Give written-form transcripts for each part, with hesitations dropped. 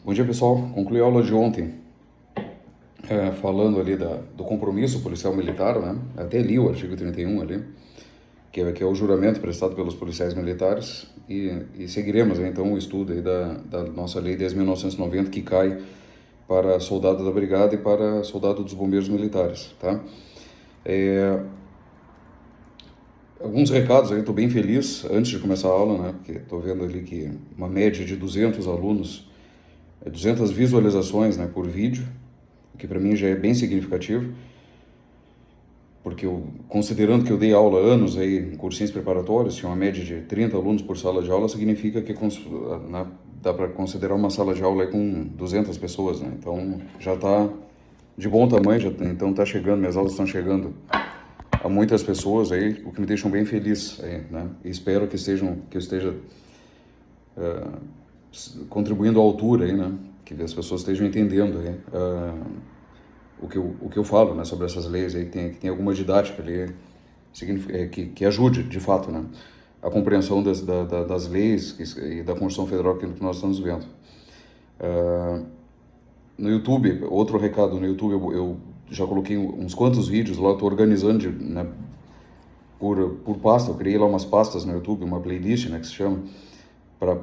Bom dia, pessoal. Concluí a aula de ontem falando ali do compromisso policial militar, né? Até li o artigo 31 ali, que é o juramento prestado pelos policiais militares, e seguiremos então o estudo aí da nossa lei 10.990, que cai para soldado da brigada e para soldado dos bombeiros militares, tá? Alguns recados aí, estou bem feliz antes de começar a aula, né? Porque estou vendo ali que uma média de 200 alunos, 200 visualizações, né, por vídeo, o que para mim já é bem significativo, porque considerando que eu dei aula há anos aí em cursinhos preparatórios, tinha uma média de 30 alunos por sala de aula, significa que né, dá para considerar uma sala de aula aí com 200 pessoas, né? Então já está de bom tamanho, então está chegando, minhas aulas estão chegando a muitas pessoas aí, o que me deixa bem feliz aí, né? E espero que eu esteja contribuindo à altura aí, né? Que as pessoas estejam entendendo aí o que eu falo, né, sobre essas leis aí, que tem alguma didática ali que ajude, de fato, né, a compreensão das leis e da Constituição Federal que nós estamos vendo. No YouTube, outro recado, no YouTube eu já coloquei uns quantos vídeos lá, estou organizando, né, por pasta, eu criei lá umas pastas no YouTube, uma playlist, né, que se chama, para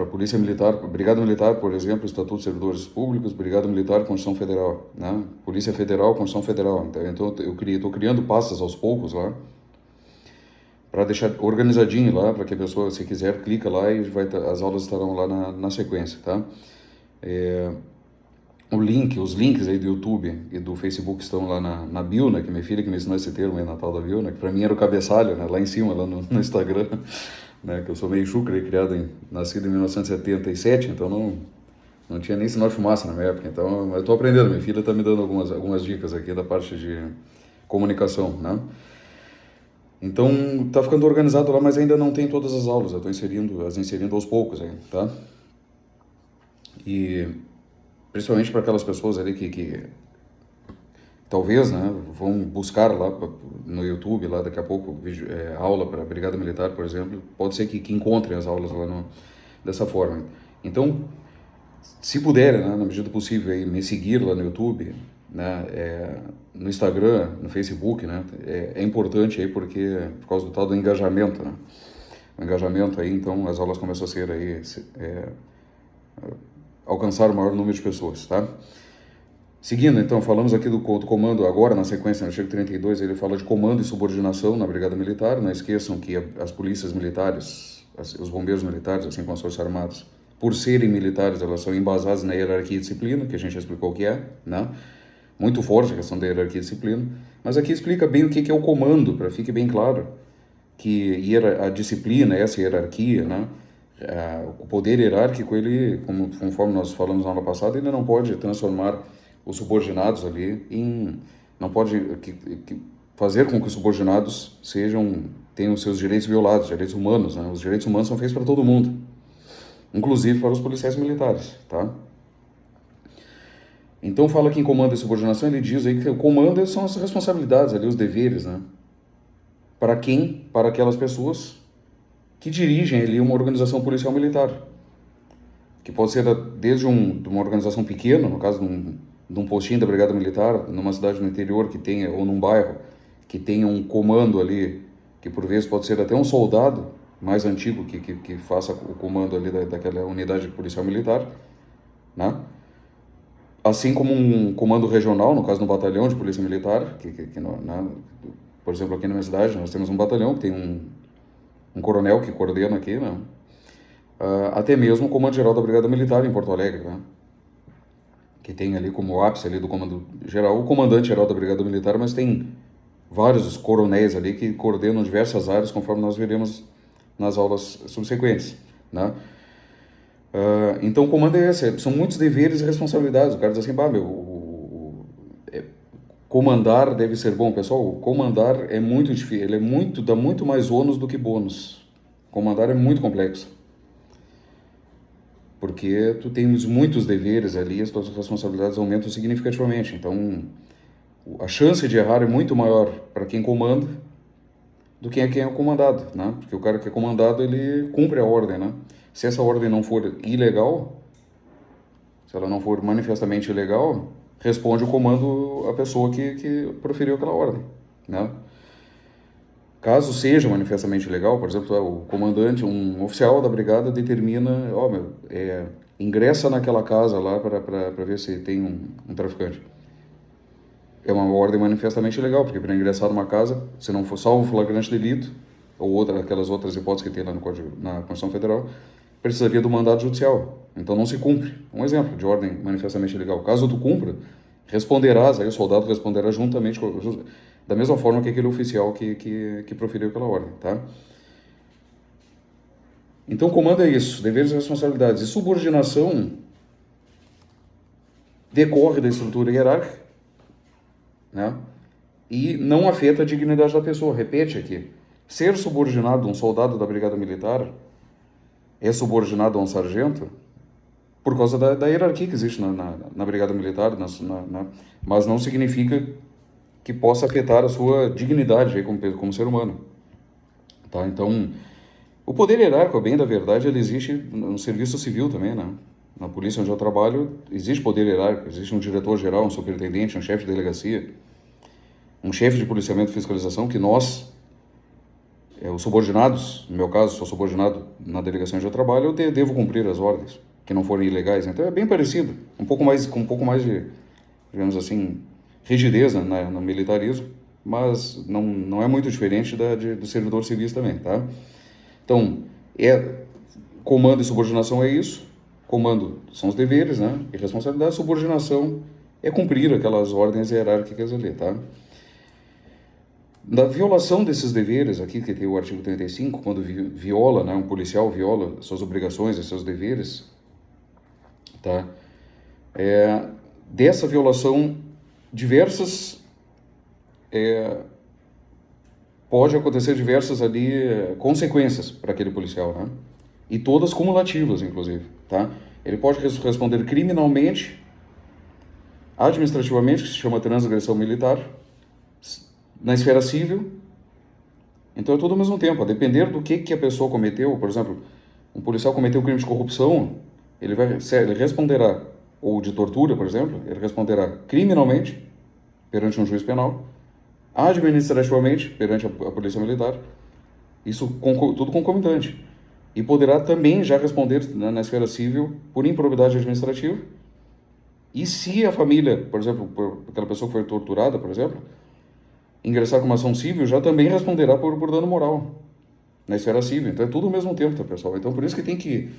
Polícia Militar, Brigada Militar, por exemplo, Estatuto de Servidores Públicos, Brigada Militar, Constituição Federal, né? Polícia Federal, Constituição Federal. Então estou criando pastas aos poucos lá, para deixar organizadinho lá, para que a pessoa, se quiser, clica lá e as aulas estarão lá na sequência, tá? Os links aí do YouTube e do Facebook estão lá na bio, né? Que minha filha que me ensinou esse termo aí na tal da bio, né? Que para mim era o cabeçalho, né? Lá em cima, lá no Instagram. Né, que eu sou meio chucre, nascido em 1977, então não tinha nem sinal de fumaça na minha época, então eu estou aprendendo, minha filha está me dando algumas dicas aqui da parte de comunicação, né? Então está ficando organizado lá, mas ainda não tem todas as aulas, eu estou inserindo aos poucos aí, tá? E principalmente para aquelas pessoas ali que talvez, né, vão buscar lá no YouTube, lá daqui a pouco, aula para a Brigada Militar, por exemplo, pode ser que encontrem as aulas lá dessa forma. Então, se puderem, né, na medida do possível, aí, me seguir lá no YouTube, né, no Instagram, no Facebook, né, é importante aí por causa do tal do engajamento, né, o engajamento aí, então as aulas começam a ser aí, alcançar o maior número de pessoas, tá? Seguindo, então, falamos aqui do comando agora, na sequência, no artigo 32, ele fala de comando e subordinação na Brigada Militar. Não esqueçam que as polícias militares, os bombeiros militares, assim como as Forças Armadas, por serem militares, elas são embasadas na hierarquia e disciplina, que a gente já explicou o que é, né? Muito forte a questão da hierarquia e disciplina. Mas aqui explica bem o que é o comando, para que fique bem claro que a disciplina, essa hierarquia, né? O poder hierárquico, ele, conforme nós falamos na aula passada, ele não pode transformar os subordinados ali não pode fazer com que os subordinados tenham seus direitos violados, direitos humanos, né? Os direitos humanos são feitos para todo mundo, inclusive para os policiais militares, tá? Então fala que em comando e subordinação, ele diz aí que o comando são as responsabilidades ali, os deveres, né? Para quem? Para aquelas pessoas que dirigem ali uma organização policial militar, que pode ser desde de uma organização pequena, no caso de um postinho da Brigada Militar, numa cidade no interior que tenha, ou num bairro, que tenha um comando ali, que por vezes pode ser até um soldado mais antigo que faça o comando ali daquela unidade policial militar, né? Assim como um comando regional, no caso do batalhão de polícia militar, né? Por exemplo, aqui na minha cidade nós temos um batalhão que tem um coronel que coordena aqui, né? Até mesmo o comando geral da Brigada Militar em Porto Alegre, né? Que tem ali como ápice ali do comando geral, o comandante geral da Brigada Militar, mas tem vários coronéis ali que coordenam diversas áreas, conforme nós veremos nas aulas subsequentes, né? Então o comando é esse, são muitos deveres e responsabilidades. O cara diz assim, comandar deve ser bom. Pessoal, comandar é muito difícil, dá muito mais ônus do que bônus. Comandar é muito complexo, porque tu tens muitos deveres ali, as tuas responsabilidades aumentam significativamente. Então, a chance de errar é muito maior para quem comanda do que quem é comandado, né? Porque o cara que é comandado, ele cumpre a ordem, né? Se essa ordem não for ilegal, Se ela não for manifestamente ilegal, responde o comando a pessoa que proferiu aquela ordem, né? Caso seja manifestamente ilegal, por exemplo, o comandante, um oficial da brigada determina, ingressa naquela casa lá para ver se tem um traficante. É uma ordem manifestamente ilegal, porque para ingressar numa casa, se não for salvo flagrante delito, ou aquelas outras hipóteses que tem lá no Código, na Constituição Federal, precisaria do mandado judicial. Então não se cumpre. Um exemplo de ordem manifestamente ilegal. Caso tu cumpra, responderás, aí o soldado responderá juntamente, da mesma forma que aquele oficial que proferiu aquela ordem, tá? Então comando é isso, deveres e responsabilidades. E subordinação decorre da estrutura hierárquica, né? E não afeta a dignidade da pessoa. Repete aqui. Ser subordinado a um soldado da Brigada Militar é subordinado a um sargento por causa da hierarquia que existe na Brigada Militar, mas não significa que possa afetar a sua dignidade aí como ser humano. Tá? Então, o poder hierárquico, bem da verdade, ele existe no serviço civil também, né? Na polícia onde eu trabalho, existe poder hierárquico, existe um diretor-geral, um superintendente, um chefe de delegacia, um chefe de policiamento e fiscalização, que nós, os subordinados, no meu caso, sou subordinado na delegacia onde eu trabalho, eu devo cumprir as ordens, que não forem ilegais. Então é bem parecido, com um pouco mais de, digamos assim, rigidez no militarismo, mas não é muito diferente dos servidores civis também, tá? Então, comando e subordinação é isso. Comando são os deveres, né? E responsabilidade. Subordinação é cumprir aquelas ordens hierárquicas ali, tá? Da violação desses deveres, aqui que tem o artigo 35, quando viola, né, um policial viola suas obrigações e seus deveres, tá? Dessa violação, pode acontecer diversas ali consequências para aquele policial, né? E todas cumulativas, inclusive, tá? Ele pode responder criminalmente, administrativamente, que se chama transgressão militar, na esfera civil. Então é tudo ao mesmo tempo, a depender do que a pessoa cometeu. Por exemplo, um policial cometeu crime de corrupção, ele responderá, ou de tortura, por exemplo, ele responderá criminalmente perante um juiz penal, administrativamente perante a polícia militar, isso tudo concomitante. E poderá também já responder na esfera civil por improbidade administrativa. E se a família, por exemplo, por aquela pessoa que foi torturada, por exemplo, ingressar com uma ação civil, já também responderá por dano moral na esfera civil. Então é tudo ao mesmo tempo, tá, pessoal? Então por isso que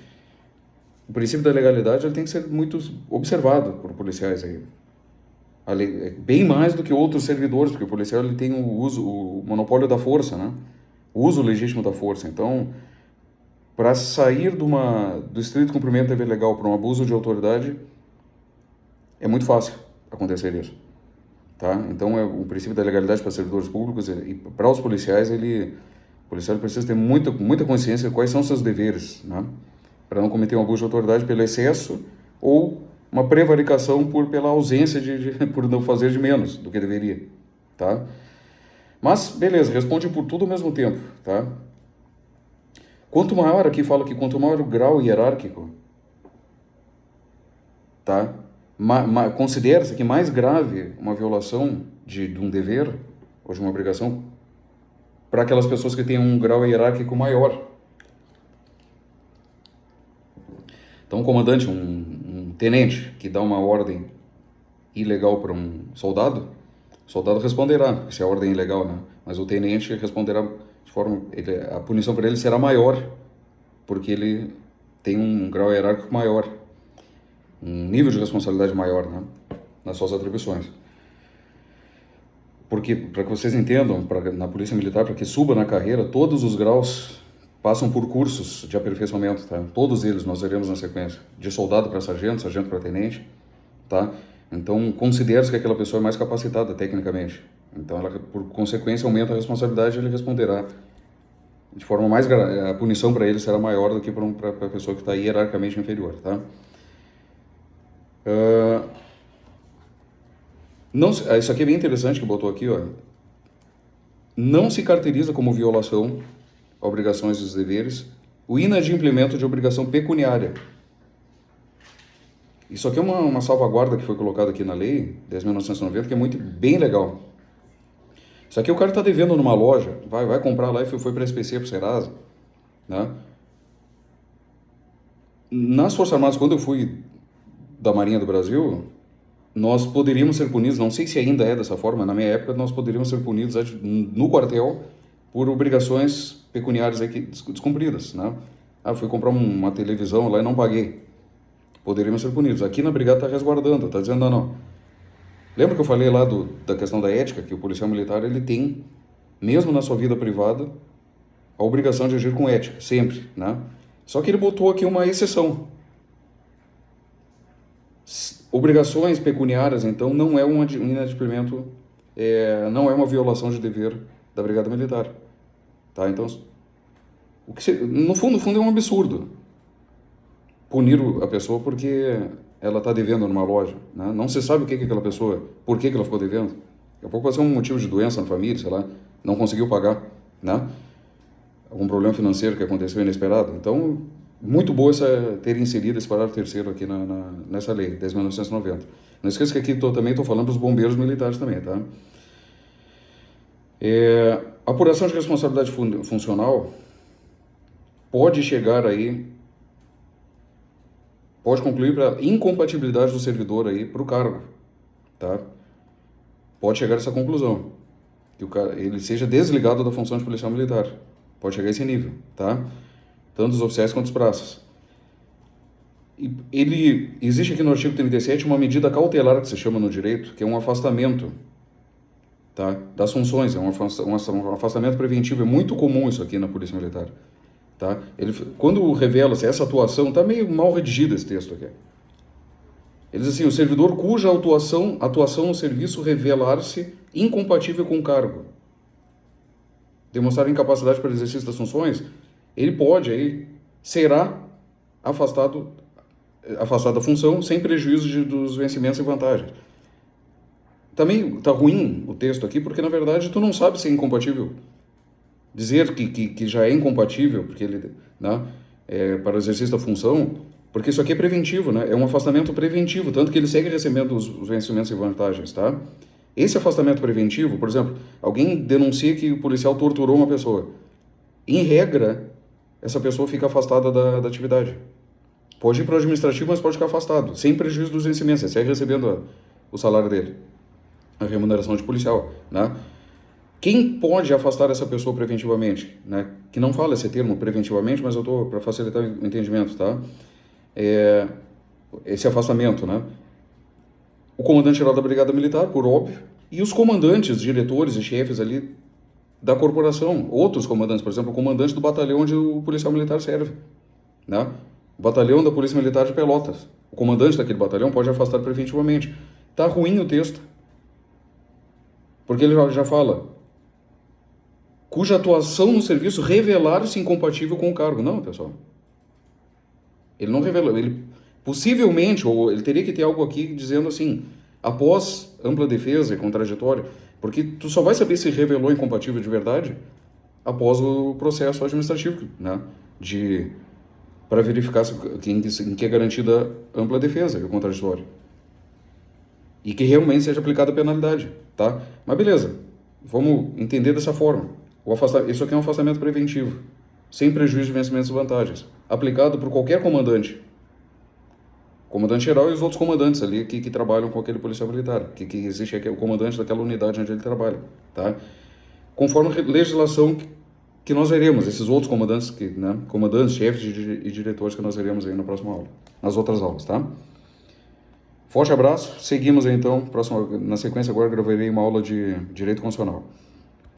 o princípio da legalidade ele tem que ser muito observado por policiais aí. Bem mais do que outros servidores, porque o policial ele tem o monopólio da força, né? O uso legítimo da força. Então, para sair do estrito cumprimento do dever legal para um abuso de autoridade, é muito fácil acontecer isso. Tá? Então, o princípio da legalidade para servidores públicos e para os policiais, o policial precisa ter muita consciência de quais são seus deveres, né? Para não cometer um abuso de autoridade pelo excesso ou uma prevaricação pela ausência por não fazer de menos do que deveria, tá? Mas, beleza, responde por tudo ao mesmo tempo, tá? Quanto maior, aqui fala que quanto maior o grau hierárquico, tá? Considera-se que mais grave uma violação de um dever ou de uma obrigação para aquelas pessoas que têm um grau hierárquico maior. Então, um comandante, um tenente que dá uma ordem ilegal para um soldado, o soldado responderá, porque se a ordem é ilegal, né? Mas o tenente responderá de forma... a punição para ele será maior, porque ele tem um grau hierárquico maior, um nível de responsabilidade maior, né? Nas suas atribuições. Porque, para que vocês entendam, na Polícia Militar, para que suba na carreira, todos os graus passam por cursos de aperfeiçoamento, tá? Todos eles nós veremos na sequência, de soldado para sargento, sargento para tenente, tá? Então, considera-se que aquela pessoa é mais capacitada tecnicamente. Então, ela, por consequência, aumenta a responsabilidade e ele responderá de forma mais grave. A punição para ele será maior do que para a pessoa que está hierarquicamente inferior, tá? Isso aqui é bem interessante que botou aqui, ó. Não se caracteriza como violação a obrigações e os deveres o inadimplemento de obrigação pecuniária. Isso aqui é uma salvaguarda que foi colocada aqui na lei, 10.990, que é muito, bem legal. Isso aqui o cara está devendo numa loja, vai comprar lá e foi para a SPC, para o Serasa, né? Nas Forças Armadas, quando eu fui da Marinha do Brasil, nós poderíamos ser punidos, não sei se ainda é dessa forma, na minha época nós poderíamos ser punidos no quartel por obrigações pecuniárias aí descumpridas, né? Ah, fui comprar uma televisão lá e não paguei. Poderíamos ser punidos. Aqui na Brigada está resguardando, está dizendo não. Lembra que eu falei lá da questão da ética, que o policial militar ele tem, mesmo na sua vida privada, a obrigação de agir com ética, sempre, né? Só que ele botou aqui uma exceção. Obrigações pecuniárias, então, não é um inadimplemento, não é uma violação de dever da Brigada Militar, tá? Então, no fundo é um absurdo punir a pessoa porque ela está devendo numa loja, né? Não se sabe o que é aquela pessoa, por que ela ficou devendo. Daqui a pouco pode ser um motivo de doença na família, sei lá, não conseguiu pagar, né? Algum problema financeiro que aconteceu inesperado. Então, muito boa ter inserido esse parágrafo terceiro aqui nessa lei, 10.990. Não esqueça que aqui também estou falando para os bombeiros militares também, tá? Apuração de responsabilidade funcional pode chegar aí, pode concluir para incompatibilidade do servidor aí para o cargo, tá? Pode chegar a essa conclusão, que ele seja desligado da função de policial militar. Pode chegar a esse nível, tá? Tanto os oficiais quanto os praças. Existe aqui no artigo 37 uma medida cautelar que se chama no direito, que é um afastamento, tá? Das funções, é um afastamento preventivo. É muito comum isso aqui na Polícia Militar, tá? Quando revela-se essa atuação, está meio mal redigido esse texto aqui. Ele diz assim, o servidor cuja atuação no serviço revelar-se incompatível com o cargo, demonstrar incapacidade para o exercício das funções, ele será afastado da função sem prejuízo dos vencimentos e vantagens. Também está ruim o texto aqui, porque na verdade tu não sabe se é incompatível. Dizer que já é incompatível porque ele, né, para o exercício da função, porque isso aqui é preventivo, né? É um afastamento preventivo, tanto que ele segue recebendo os vencimentos e vantagens, tá? Esse afastamento preventivo, por exemplo, alguém denuncia que o policial torturou uma pessoa. Em regra, essa pessoa fica afastada da atividade. Pode ir para o administrativo, mas pode ficar afastado, sem prejuízo dos vencimentos. Ele segue recebendo o salário dele, a remuneração de policial, né? Quem pode afastar essa pessoa preventivamente, né? Que não fala esse termo preventivamente, mas eu estou para facilitar o entendimento, tá? Esse afastamento, né? O comandante-geral da Brigada Militar, por óbvio, e os comandantes, diretores e chefes ali da corporação, outros comandantes, por exemplo, o comandante do batalhão onde o policial militar serve, né? O batalhão da Polícia Militar de Pelotas. O comandante daquele batalhão pode afastar preventivamente. Tá ruim o texto, porque ele já fala, cuja atuação no serviço revelar-se incompatível com o cargo. Não, pessoal. Ele não revelou, ele possivelmente, ou ele teria que ter algo aqui dizendo assim, após ampla defesa e contraditório, porque tu só vai saber se revelou incompatível de verdade após o processo administrativo, né? Para verificar em que é garantida ampla defesa e o contraditório. E que realmente seja aplicada a penalidade, tá? Mas beleza, vamos entender dessa forma. Isso aqui é um afastamento preventivo, sem prejuízo de vencimentos e vantagens, aplicado por qualquer comandante. Comandante-geral e os outros comandantes ali que trabalham com aquele policial militar, que existe aqui, o comandante daquela unidade onde ele trabalha, tá? Conforme a legislação que nós veremos, esses outros comandantes, né, comandantes, chefes e diretores que nós veremos aí na próxima aula, nas outras aulas, tá? Forte abraço, seguimos aí então, na sequência agora gravarei uma aula de Direito Constitucional.